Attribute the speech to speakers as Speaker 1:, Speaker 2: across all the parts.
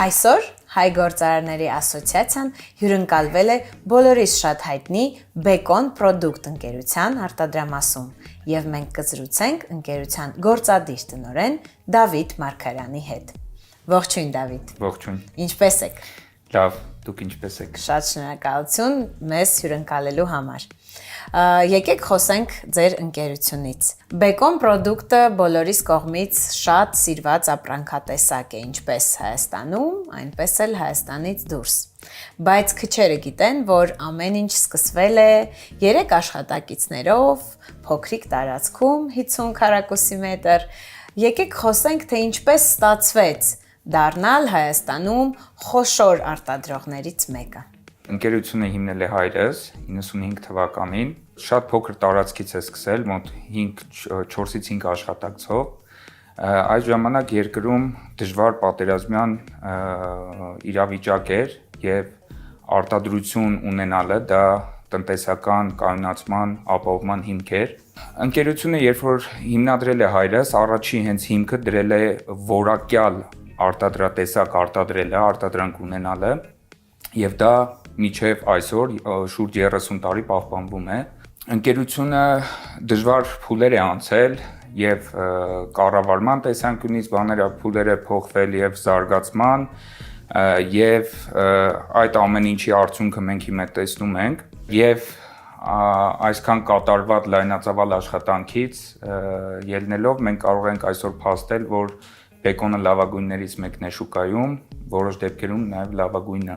Speaker 1: Այսօր հայ գործարարների ասոցիացիան հյուրընկալվել է բոլորիս շատ հայտնի Bacon Product ընկերության արտադրամասում եւ մենք կզրուցենք ընկերության գործադիր տնօրեն Դավիթ Մարգարյանի հետ։ Ողջույն Դավիթ։
Speaker 2: Ողջույն։
Speaker 1: Ինչպե՞ս եք։
Speaker 2: Լավ, դուք ինչպե՞ս եք։
Speaker 1: Շատ շնորհակալություն մեզ հյուրընկալելու համար։ Եկեք խոսենք ձեր ընկերությունից։ Bacon Product-ը բոլորիս կողմից շատ սիրված ապրանքատեսակ է, ինչպես Հայաստանում, այնպես էլ Հայաստանից դուրս։ Բայց քչերը գիտեն, որ ամեն ինչ սկսվել է 3 աշխատակիցներով, փոքրիկ տարածքում 50 քառակուսի մետր։ Եկեք խոսենք, թե ինչպես ստացվեց դառնալ Հայաստանում խոշոր արտադրողներից մեկը։
Speaker 2: Ընկերությունը հիմնել է հայրս 95 թվականին, շատ փոքր տարածքից է սկսել, մոտ 4-ից 5 աշխատակցով։ Այս ժամանակ երկրում դժվար պատերազմյան իրավիճակ էր եւ արտադրություն ունենալը դա տնտեսական կայունացման ապահովման հիմք էր։ Ընկերությունը երբ որ հիմնադրել է հայրս, առաջի հենց հիմքը դրել է որակյալ արտադրատեսակ արտադրելը, արտադրանք ունենալը եւ դա մինչև այսօր շուրջ 30 տարի պահպանվում է։ Ընկերությունը դժվար փուլեր է անցել եւ կառավարման տեսանկյունից փուլեր է փոխվել եւ զարգացման եւ այդ ամեն ինչի արդյունքը մենք հիմա տեսնում ենք եւ այսքան կատարված լայնածավալ աշխատանքից ելնելով մենք կարող ենք այսօր փաստել, որ բեկոնը լավագույններից մեկն է շուկայում, որոշ դեպքերում նաեւ լավագույնը։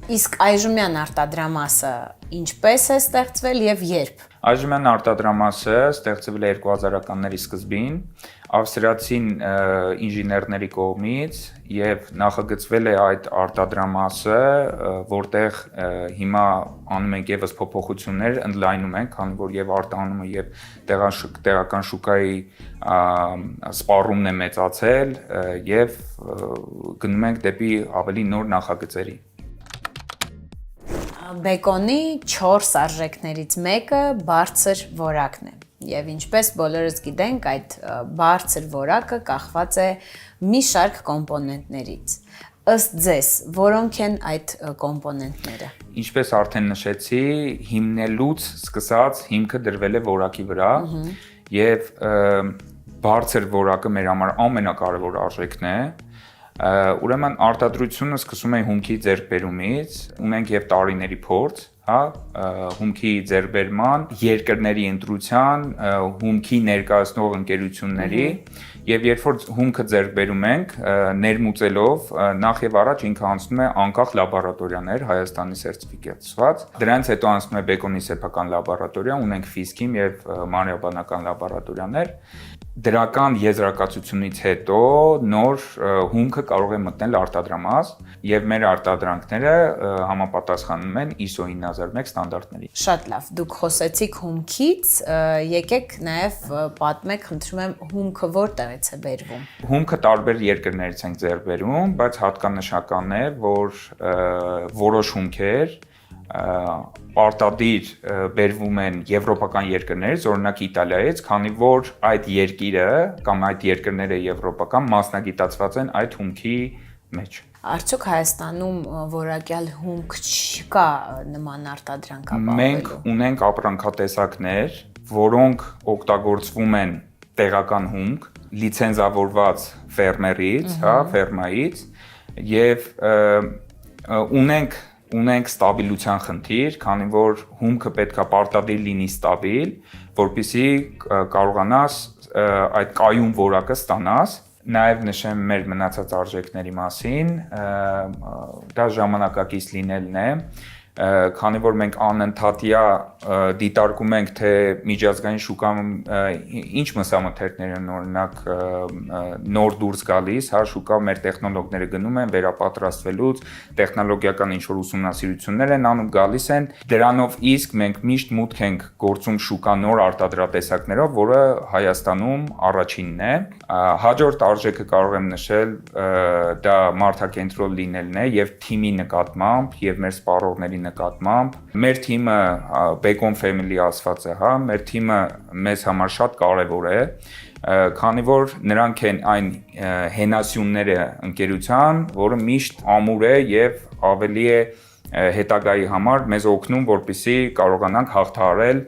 Speaker 1: Իսկ այժմյան արտադրամասը ինչպես է ստեղծվել եւ երբ։
Speaker 2: Այժմյան արտադրամասը ստեղծվել է 2000-ականների սկզբին ավստրիացին ինժեներների կողմից եւ նախագծվել է այդ արտադրամասը, որտեղ հիմա անում ենք եւս փոփոխություններ, ընդլայնում ենք, քանի որ եւ արտահանումը եւ տեղական շուկայի սպառումն է մեծացել եւ գնում ենք դեպի ավելի նոր նախագծերի։
Speaker 1: Բեկոնի 4 արժեքներից մեկը բարձր որակն է եւ ինչպես բոլորս գիտենք, այդ բարձր որակը կախված է մի շարք կոմպոնենտներից։ Ըստ ձեզ, որոնք են այդ կոմպոնենտները։
Speaker 2: Ինչպես արդեն նշեցի, հիմնելուց սկսած հիմքը դրվել է որակի վրա եւ բարձր որակը մեր համար ամենակարևոր արժեքն է։ Ուրեմն արտադրությունը սկսում է հումքի ձեռքբերումից, ունենք եւ տարիների փորձ, հումքի ձեռքբերման, երկրների ընտրության, հումքի ներկայացնող ընկերությունների եւ երբ որ հումքը ձեռքբերում ենք, ներմուծելով նախ եւ առաջ ինքը անցնում է անկախ լաբորատորիաներ Հայաստանի սերտիֆիկացված, դրանից հետո անցնում է բեկոնի սեփական լաբորատորիա, ունենք ֆիսկիմ եւ մանրէաբանական լաբորատորիաներ։ Դրական եզրակացությունից հետո նոր հումքը կարող է մտնել արտադրամաս եւ մեր արտադրանքները համապատասխանում են ISO 9001 ստանդարտների։
Speaker 1: Շատ լավ, դուք խոսեցիք հումքից, եկեք նաեւ պատմեք, խնդրում եմ, հումքը որտեղից է բերվում։ Հումքը
Speaker 2: տարբեր երկրներից են ձեռք բերում, բայց հատկանշական է, որ որոշ հումքեր պարտադիր բերվում են եվրոպական երկրներից, օրինակ Իտալիայից, քանի որ այդ երկիրը կամ այդ երկրները եվրոպական մասնագիտացված են այդ հումքի մեջ։
Speaker 1: Արդյոք Հայաստանում որակյալ հումք չկա նման արտադրանք ապահովելու։
Speaker 2: Մենք ունենք ապրանքատեսակներ, որոնք օգտագործվում են տեղական հումք, լիցենզավորված ֆերմերից, ֆերմայից եւ ունենք ստաբիլության խնդիր, քանի որ հումքը պետքա պարտադիր լինի ստաբիլ, որպեսզի կարողանաս այդ կայուն որակը ստանաս։ Նաև նշեմ մեր մնացած արժեքների մասին, դա ժամանակակից լինելն է, քանի որ մենք անընդհատյա դիտարկում ենք, թե միջազգային շուկայում ինչ մսամթերքներ են օրինակ նոր դուրս գալիս, շուկա մեր տեխնոլոգները գնում են վերապատրաստվելուց, տեխնոլոգիական ինչ-որ ուսումնասիրություններ են անում, գալիս են, դրանով իսկ մենք միշտ մուտք ենք գործում շուկա նոր արտադրատեսակներով, որը Հայաստանում առաջինն է։ Հաջորդ արժեքը կարող եմ նշել, դա մարդակենտրոն լինելն է եւ թիմի նկատմամբ եւ մեր սպառողների նկատմամբ։ Մեր թիմը Bacon Family ասված է, հա, մեր թիմը մեզ համար շատ կարևոր է, քանի որ նրանք են այն հենասյունները ընկերության, որը միշտ ամուր է եւ ավելի է հետագայի համար մեզ օգնում, որպեսզի կարողանանք հաղթահարել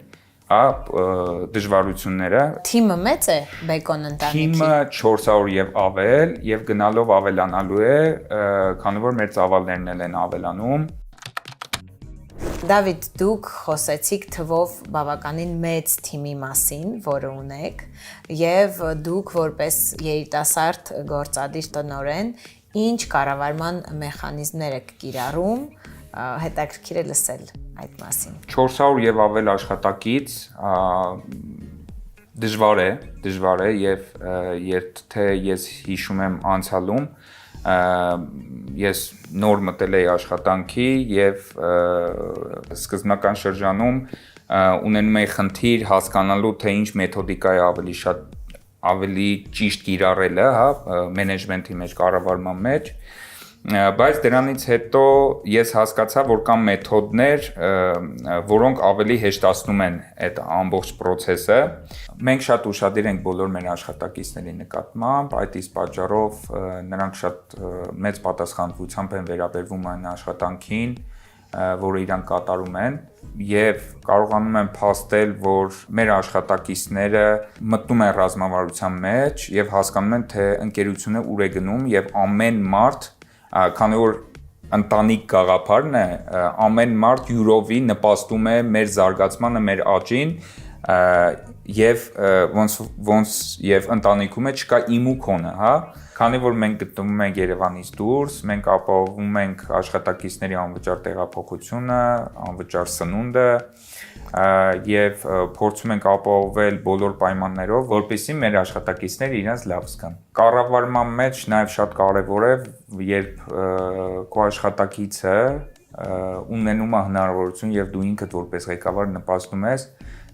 Speaker 2: դժվարությունները։
Speaker 1: Թիմը մեծ է Bacon ընտանիքի։
Speaker 2: Թիմը 400 եւ ավել եւ գնալով ավելանալու է, քանի որ մեր ծավալներն են ավելանում։
Speaker 1: Դավիթ, դուք խոսեցիք թվով բավականին մեծ թիմի մասին, որը ունեք, եւ դուք որպես երիտասարդ գործադիր տնօրեն, ինչ կառավարման մեխանիզմներ եք կիրառում, հետաքրքիր է լսել այդ մասին։
Speaker 2: 400 եւ ավել աշխատակից դժվար է եւ թե ես հիշում եմ անցյալում ես նոր մտել էի աշխատանքի եւ սկզբնական շրջանում ունենում էի խնդիր հասկանալու թե ինչ մեթոդիկա է ավելի ճիշտ կիրառելը, հա, մենեջմենթի մեջ, կառավարման մեջ, բայց դրանից հետո ես հասկացա, որ կան մեթոդներ, որոնք ավելի հեշտացնում են այդ ամբողջ process-ը։ Մենք շատ ուշադիր ենք բոլոր մեր աշխատակիցների նկատմամբ, այդ իսկ պատճառով նրանք շատ մեծ պատասխանատվությամբ են վերաբերվում այն աշխատանքին, որը իրանք կատարում են, եւ կարողանում եմ փաստել, որ մեր աշխատակիցները մտնում են ռազմավարության մեջ եւ հասկանում են, թե ընկերությունը ուր է գնում եւ ամեն մարդ, քանի որ ընտանիք գաղափարն է, ամեն մարդ յուրովի նպաստում է մեր զարգացմանը, մեր աճին եւ ոնց եւ ընտանիքում է չկա իմ ու քոնը, հա, քանի որ մենք գտնվում ենք Երևանից դուրս, մենք ապահովում ենք աշխատակիցների անվճար տեղափոխությունը, անվճար սնունդը եւ փորձում ենք ապահովել բոլոր պայմաններով, որպեսզի մեր աշխատակիցները իրենց լավ զգան։ Կառավարման մեջ նաեւ շատ կարեւոր է, երբ քո աշխատակիցը ունենում է հնարավորություն եւ դու ինքդ որպես ղեկավար նպաստում ես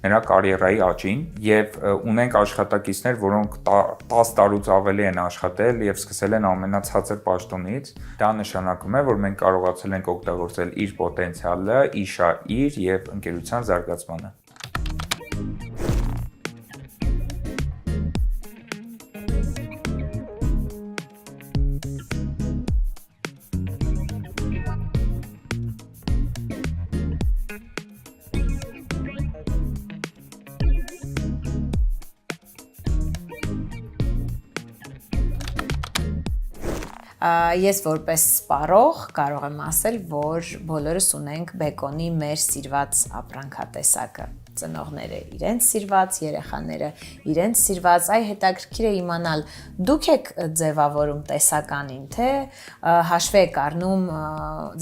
Speaker 2: նրա կարիերայի աճին եւ ունենք աշխատակիցներ, որոնք 10 տարուց ավելի են աշխատել եւ սկսել են ամենացածր պաշտոնից, դա նշանակում է, որ մենք կարողացել ենք օգտագործել իր պոտենցիալը, իր եւ ընկերության զարգացմանը։
Speaker 1: Ես որպես սպառող կարող եմ ասել, որ բոլորս ունենք Bacon-ի մեր սիրված ապրանքատեսակը։ Ծնողները իրենց սիրված, երեխաները իրենց սիրված, այ հետաքրքիր է իմանալ, դուք եք ձևավորում տեսականին, թե հաշվի եք առնում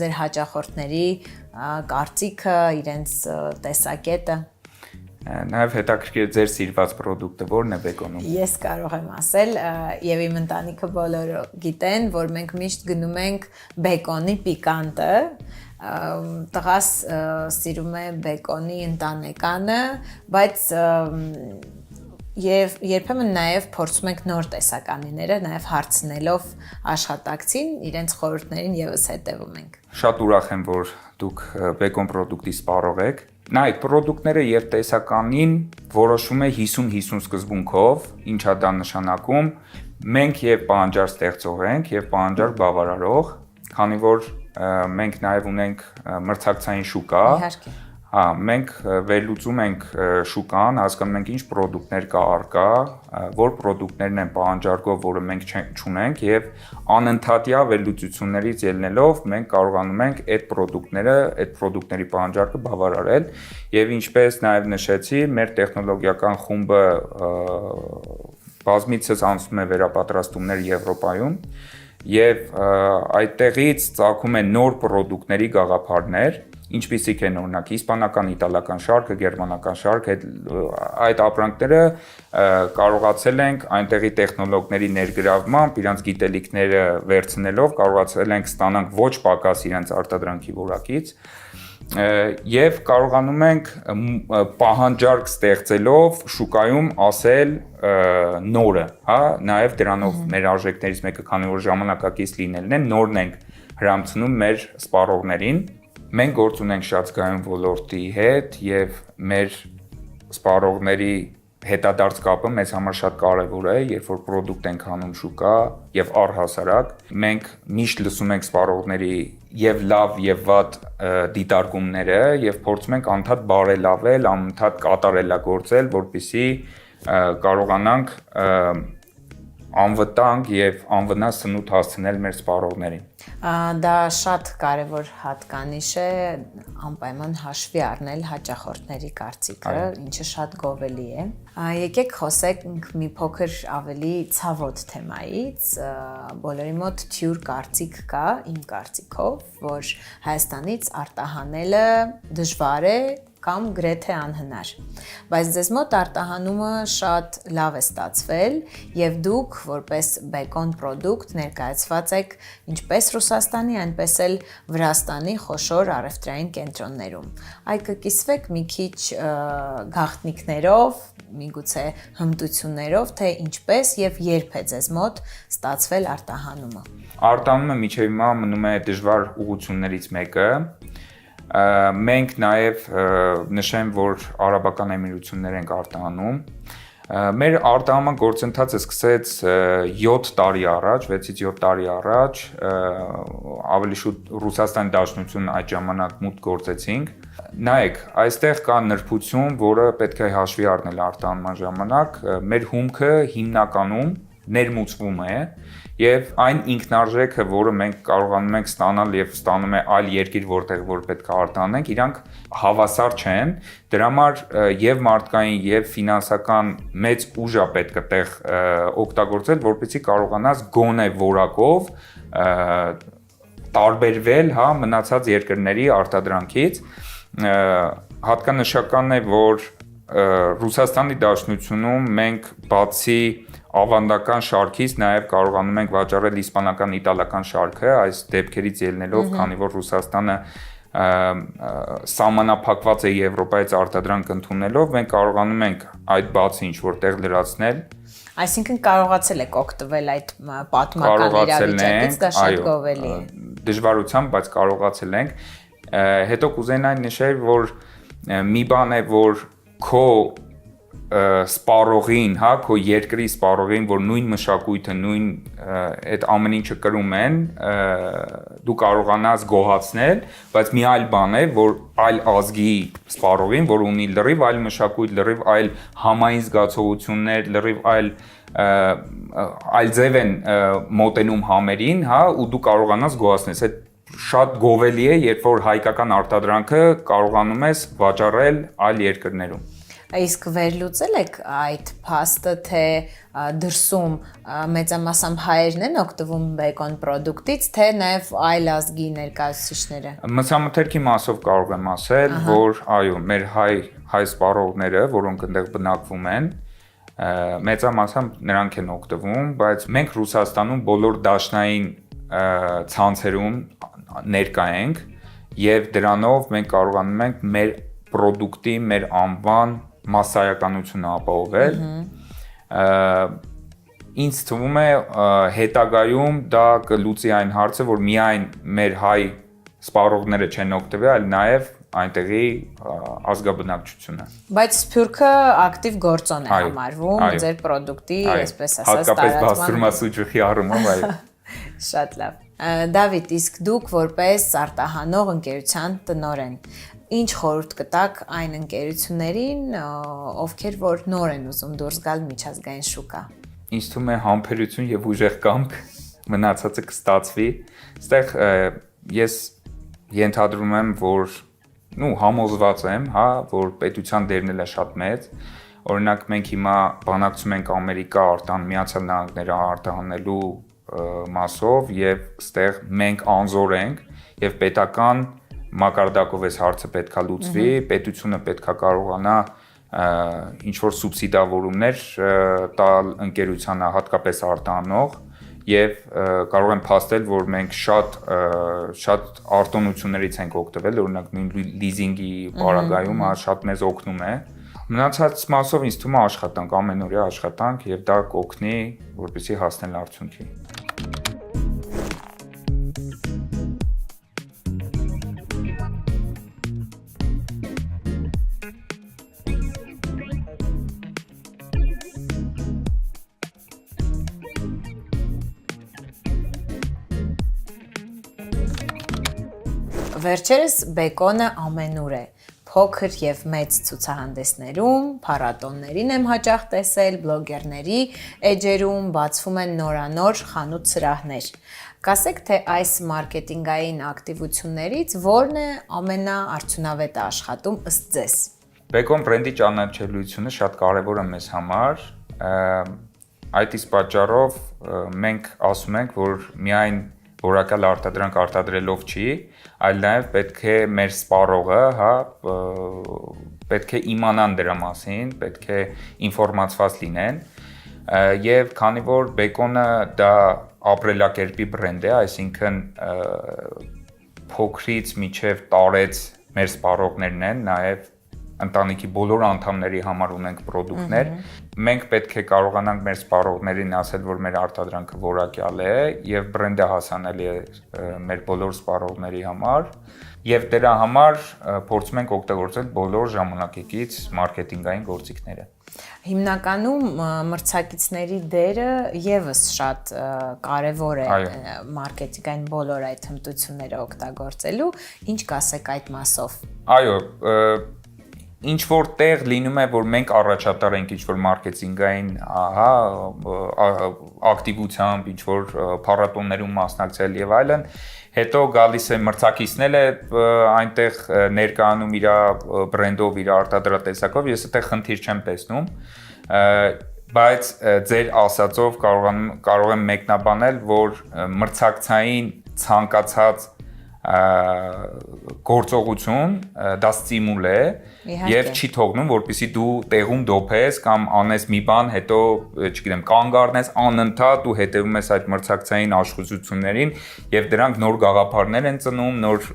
Speaker 1: ձեր հաճախորդների կարծիքը, իրենց տեսակետը։
Speaker 2: Նաև հետաքրքիր է ձեր սիրված պրոդուկտը որն է Bacon-ում։
Speaker 1: Ես կարող եմ ասել, եւ իմ ընտանիքը բոլորը գիտեն, որ մենք միշտ գնում ենք Bacon-ի պիկանտը, տղաս սիրում է Bacon-ի ընտանեկանը, բայց եւ երբեմն նաեւ փորձում ենք նոր տեսականիները, նաեւ հարցնելով աշխատակցին, իրենց խորհուրդներին եւս հետեւում ենք։
Speaker 2: Շատ ուրախ եմ, որ դուք Bacon պրոդուկտի սպառող եք։ Նայեք, պրոդուկտները եւ տեսականին որոշում է 50-50 սկզբունքով, ինչա դա նշանակում։ Մենք եւ պահանջար ստեղծող ենք եւ պահանջար բավարարող, քանի որ մենք նաեւ ունենք մրցակցային շուկա։
Speaker 1: Իհարկե։
Speaker 2: Հա, մենք վերլուծում ենք շուկան, հասկանում ենք ինչ պրոդուկտներ կա առկա, որ պրոդուկտներն են պահանջարկով, որը մենք չունենք եւ անընդհատյա վերլուծություններից ելնելով մենք կարողանում ենք այդ պրոդուկտների պահանջարկը բավարարել եւ ինչպես նաեւ նշեցի, մեր տեխնոլոգիական խումբը բազմիցս անցնում է վերապատրաստումներ Եվրոպայում եւ այդտեղից ծագում են նոր պրոդուկտների գաղափարներ, ինչպիսիք են օրինակ իսպանական, իտալական շարքը, գերմանական շարքը, այդ ապրանքները կարողացել ենք այնտեղի տեխնոլոգների ներգրավմամբ, իրանց գիտելիքները վերցնելով կարողացել ենք ստանանք ոչ պակաս իրենց արտադրանքի որակից եւ կարողանում ենք պահանջարկ ստեղծելով շուկայում ասել նորը, հա, նաեւ դրանով մեր արժեքներից մեկը, քանի որ ժամանակակից լինելն է, նորն ենք հրամցնում մեր սպառողներին, Մենք գործ ունենք շատ զգայուն ոլորտի հետ եւ մեր սպառողների հետադարձ կապը մեզ համար շատ կարևոր է, երբ որ պրոդուկտ ենք անում շուկա եւ առհասարակ մենք միշտ լսում ենք սպառողների եւ լավ եւ վատ դիտարկումները եւ փորձում ենք անդադ բարելավել, անդադ կատարելագործել, որպեսզի կարողանանք անվտանգ եւ անվնաս սնունդ հասցնել մեր սպառողներին։
Speaker 1: Դա շատ կարևոր հատկանիշ է, անպայման հաշվի առնել հաճախորդների կարծիքը, ինչը շատ գովելի է։ Եկեք խոսենք մի փոքր ավելի ցավոտ թեմայից։ Բոլորի մոտ թյուր կարծիք կա, իմ կարծիքով, որ Հայաստանից արտահանելը դժվար է կամ գրեթե անհնար, բայց ձեզ մոտ արտահանումը շատ լավ է ստացվել եւ դուք որպես բեկոն պրոդուկտ ներկայացված եք ինչպես Ռուսաստանի, այնպես էլ Վրաստանի խոշոր առևտրային կենտրոններում։ Այ կկիսվեք մի քիչ գաղտնիքներով, միգուցե հմտություններով, թե ինչպես եւ երբ է ձեզ մոտ ստացվել արտահանումը։
Speaker 2: Արտահանումը միջև հիմա մնում է դժվար ուղղություններից մեկը։ Մենք նաև նշեմ, որ Արաբական Էմիրություններ ենք արտահանում։ Մեր արտահանման գործընթացը սկսեց 7 տարի առաջ, 6-ից 7 տարի առաջ, ավելի շուտ Ռուսաստանի Դաշնություն այդ ժամանակ մուտք գործեցինք։ Նայեք, այստեղ կա նրբություն, որը պետք է հաշվի առնել արտահանման ժամանակ։ Մեր հումքը հիմնականում ներմուծվում է եւ այն ինքնարժեքը, որը մենք կարողանում ենք ստանալ եւ ստանում է այլ երկիր, որտեղ որ պետք է արտահանենք, իրանք հավասար չեն։ Դրա համար եւ մարդկային եւ ֆինանսական մեծ ուժ է պետք այդտեղ օգտագործել, որպեսզի կարողանաս գոնե որակով տարբերվել, հա, մնացած երկրների արտադրանքից։ Հատկանշական է, որ Ռուսաստանի Դաշնությունում մենք բացի ավանդական շարքից նաև կարողանում ենք վաճառել իսպանական, իտալական շարքը, այս դեպքերից ելնելով, քանի որ Ռուսաստանը սահմանափակված է Եվրոպայից արտադրանք ընդունելով, մենք կարողանում ենք այդ բացը ինչ-որտեղ լրացնել։
Speaker 1: Այսինքն կարողացել եք օգտվել այդ պատմական իրավիճակից, դա շատ գովելի է։
Speaker 2: Դժվարությամբ, բայց կարողացել ենք։ Հետո կուզենայի նշել, որ մի բան է, որ քո սպառողին, հա, քո երկրի սպառողին, որ նույն մշակույթը, նույն այդ ամեն ինչը կրում են, դու կարողանաս գոհացնել, բայց մի այլ բան է, որ այլ ազգի սպառողին, որ ունի լրիվ այլ մշակույթ, լրիվ այլ համային զգացողություններ, լրիվ այլ ձև են մոտենում համերին, հա, ու դու կարողանաս գոհացնես։ Այդ շատ գովելի է, երբ որ հայկական արտադրանքը կարողանում ես վաճառել այլ երկրներում։
Speaker 1: Իսկ վերլուծել եք այդ փաստը, թե դրսում մեծամասամբ հայերն են օգտվում բեկոն պրոդուկտից, թե նաև այլ ազգի ներկայացուցիչները։
Speaker 2: Մցամթերքի մասով կարող եմ ասել, որ այո, մեր հայ սպառողները, որոնք այնտեղ բնակվում են, մեծամասամբ նրանք են օգտվում, բայց մենք Ռուսաստանում բոլոր դաշնային ցանցերում ներկա ենք եւ դրանով մենք կարողանում ենք մեր պրոդուկտի, մեր անվան մասսայականությունը ապահովել։ Ինձ թվում է հետագայում դա կլուծի այն հարցը, որ միայն մեր հայ սպառողները չեն օգտվել, այլ նաև այնտեղի ազգաբնակչությունը։
Speaker 1: Բայց Սփյուռքը ակտիվ գործոն է համարվում ձեր պրոդուկտի, այսպես ասած,
Speaker 2: հատկապես բաստուրմասուջուխի առումով, այո։
Speaker 1: Շատ լավ։ Դավիթ, իսկ դուք որպես արտահանող ընկերության տնօրեն, ինչ խորհուրդ կտաք այն ընկերություններին, ովքեր որ նոր են ուզում դուրս գալ միջազգային շուկա։
Speaker 2: Ինձ թվում է համբերություն եւ ուժեղ կամք, մնացածը կստացվի։ Այստեղ ես ենթադրում եմ, որ համոզված եմ, հա, որ պետության դերն է շատ մեծ։ Օրինակ մենք հիմա բանակցում ենք Ամերիկա արտահան Միացյալ Նահանգները արտահանելու մասով եւ այստեղ մենք անզոր ենք եւ պետական մակարդակով այս հարցը պետքա լուծվի, պետությունը պետքա կարողանա ինչ որ սուբսիդավորումներ տալ ընկերությանը, հատկապես արտահանող, եւ կարող եմ փաստել, որ մենք շատ արտոնություններից ենք օգտվել, օրինակ նույն լիզինգի պարագայում շատ մեզ օգնում է։ Մնացած մասով ինձ թվում է աշխատանք, ամենօրյա աշխատանք եւ դա կօգնի, որպեսզի հասնել արդյունքի։
Speaker 1: Վերջերս բեկոնը ամենուր է։ Փոքր եւ մեծ ցուցահանդեսներում, փառատոներին եմ հաճախ տեսել, բլոգերների էջերում բացվում են նորանոր խանութ սրահներ։ Կասեք, թե այս մարքեթինգային ակտիվություններից որն է ամենաարդյունավետը աշխատում ըստ ձեզ։
Speaker 2: Bacon բրենդի ճանաչելիությունը շատ կարևոր է մեզ համար։ Այդ իսկ պատճառով մենք ասում ենք, որ միայն որակյալ արտադրանք արտադրելով չի, այլ նաև պետք է մեր սպառողը, պետք է իմանան դրա մասին, պետք է ինֆորմացված լինեն, եւ քանի որ բեկոնը դա ապրելակերպի բրենդ է, այսինքն փոքրից մինչև տարեց մեր սպառողներն են, նաև ընտանիքի բոլոր անդամների համար ունենք պրոդուկտներ, մենք պետք է կարողանանք մեր սպառողներին ասել, որ մեր արտադրանքը որակյալ է եւ բրենդը հասանելի է մեր բոլոր սպառողների համար եւ դրա համար փորձում ենք օգտագործել բոլոր ժամանակակից մարքեթինգային գործիքները։
Speaker 1: Հիմնականում մրցակիցների դերը եւս շատ կարեւոր է մարքեթինգային բոլոր այդ հմտությունները օգտագործելու, ինչ կասեք այդ մասով։
Speaker 2: Այո, ինչ որ տեղ լինում է, որ մենք առաջատար ենք ինչ որ մարքեթինգային, ակտիվությամբ, ինչ որ փառատոներում մասնակցել եւ այլն, հետո գալիս է մրցակիցն է այնտեղ ներկայանում իր բրենդով, իր արտադրատեսակով, ես այդտեղ խնդիր չեմ տեսնում, բայց ձեր ասածով կարող եմ մեկնաբանել, որ մրցակցային ցանկացած գործողություն դա ստիմուլ է եւ չի թողնում որպեսզի դու տեղում դոփես կամ անես մի բան հետո չգիտեմ կանգ առնես անընդհատ ու հետեւում ես այդ մրցակցային աշխուժություններին եւ դրանք նոր գաղափարներ են ծնում նոր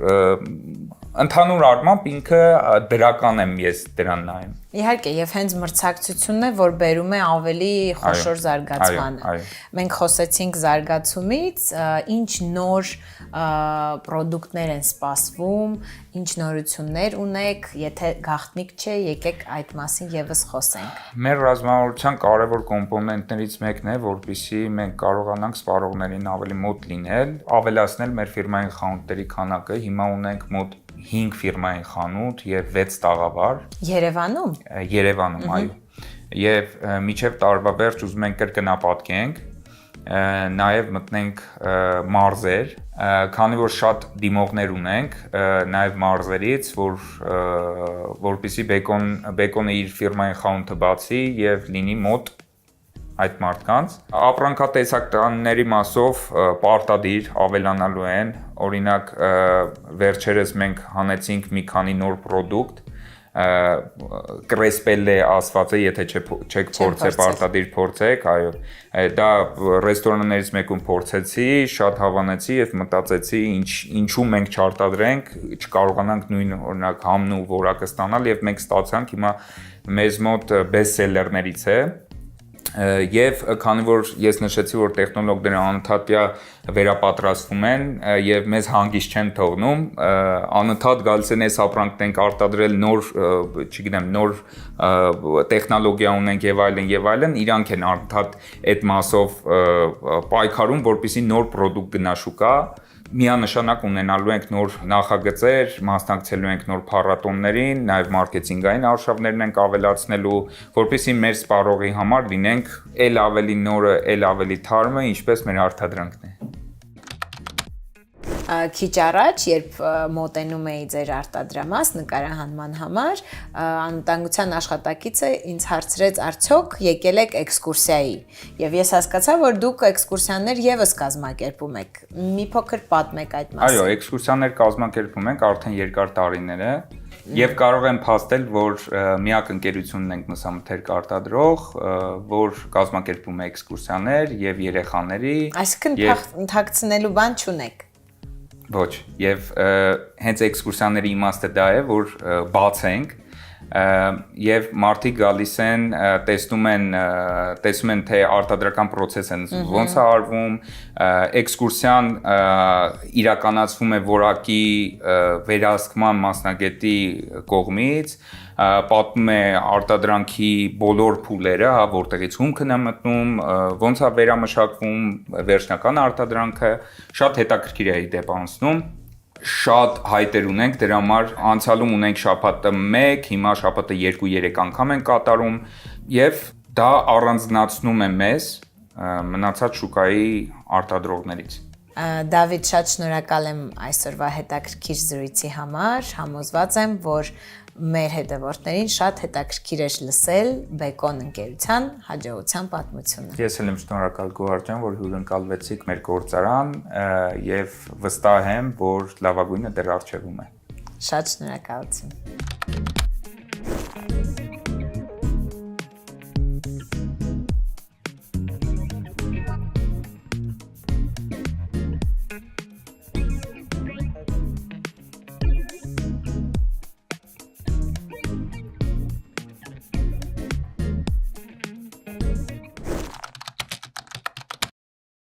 Speaker 2: ընդհանուր առմամբ ինքը դրական եմ ես դրան նայում
Speaker 1: Իհարկե, եւ հենց մրցակցությունն է, որ բերում է ավելի խոշոր զարգացմանը։ Մենք խոսեցինք զարգացումից, ինչ նոր պրոդուկտներ են սպասվում, ինչ նորություններ ունեք, եթե գաղտնիք չէ, եկեք այդ մասին եւս խոսենք։
Speaker 2: Մեր ռազմավարության կարևոր կոմպոնենտներից մեկն է, որպեսզի մենք կարողանանք սպառողներին ավելի մոտ լինել, ավելացնել մեր ֆիրմային խանութների քանակը։ Հիմա ունենք մոտ 5 ֆիրմային խանութ եւ 6 տաղավար։
Speaker 1: Երևանում։
Speaker 2: Երևանում, այո։ Եվ մինչև տարվա վերջ ուզում ենք կրկնապատկենք, նաև մտնենք մարզեր, քանի որ շատ դիմողներ ունենք, նաև մարզերից, որպեսզի բեկոնը իր ֆիրմային խանութը բացի եւ լինի մոտ այդ մարդկանց ապրանքատեսակների մասով պարտադիր ավելանալու են օրինակ վերջերս մենք հանեցինք մի քանի նոր պրոդուկտ կրեսպելլե ասված է եթե չեք փորձել պարտադիր փորձեք այո դա ռեստորաններից մեկում փորձեցի շատ հավանեցի եւ մտածեցի ինչու մենք չարտադրենք չկարողանանք նույն օրինակ համն ու որակը ստանալ եւ մենք ստացանք հիմա մեզ մոտ բեսթսելերներից է Եվ քանի որ ես նշեցի, որ տեխնոլոգիաները անընդհատյա վերապատրաստվում են եւ մեզ հանգիստ չեն թողնում, անընդհատ գալիս են այս ապրանքն ենք արտադրել նոր, չգիտեմ, նոր տեխնոլոգիա ունենք եւ այլն, իրանք են անընդհատ այդ մասով պայքարում, որպեսզի նոր պրոդուկտ գնա շուկա միանշանակ ունենալու ենք նոր նախագծեր, մասնակցելու ենք նոր փառատոներին, նաև մարքեթինգային արշավներն ենք ավելացնելու, որպեսզի մեր սպառողի համար լինենք ել ավելի նորը, ել ավելի թարմը, ինչպես մեր արտադրանքն է։
Speaker 1: Քիչ առաջ, երբ մոտենում էի ձեր արտադրամաս նկարահանման համար, անվտանգության աշխատակիցը ինձ հարցրեց արդյոք եկել եք էքսկուրսիայի եւ ես հասկացա, որ դուք էքսկուրսիաներ եւս կազմակերպում եք։ Մի փոքր պատմեք այդ մասին։
Speaker 2: Այո, էքսկուրսիաներ կազմակերպում ենք արդեն երկար տարիներ է եւ կարող եմ փաստել, որ միակ ընկերությունն ենք մսամթերք արտադրող, որ կազմակերպում է էքսկուրսիաներ եւ երեխաների։
Speaker 1: Այսինքն թաքցնելու բան չունեք։
Speaker 2: Ոչ, եւ հենց էքսկուրսիաների իմաստը դա է, որ բաց ենք եւ մարդիկ գալիս են, տեսնում են թե արտադրական process-ը ոնց է արվում, էքսկուրսիան իրականացվում է որակի վերահսկման մասնագետի կողմից, պատմում է արտադրանքի բոլոր փուլերը, որտեղից հումքն է մտնում, ոնց է վերամշակվում վերջնական արտադրանքը, շատ հետաքրքիր է դեպ անցնում շատ հայտեր ունենք, դրա համար անցյալում ունենք շաբաթը 1, հիմա շաբաթը 2-3 անգամ են կատարում եւ դա առանձնացնում է մեզ մնացած շուկայի արտադրողներից։
Speaker 1: Դավիթ, շատ շնորհակալ եմ այսօրվա հետաքրքիր զրույցի համար, համոզված եմ, որ մեր հետևորդներին շատ հետաքրքիր էր լսել Բեկոն ընկերության հաջողության պատմությունը։
Speaker 2: Ես էլ եմ շնորհակալ Գոհար ջան, որ հյուրընկալվեցիք մեր գործարան եւ վստահ եմ, որ լավագույնը դեռ առջևում է։
Speaker 1: Շատ շնորհակալություն։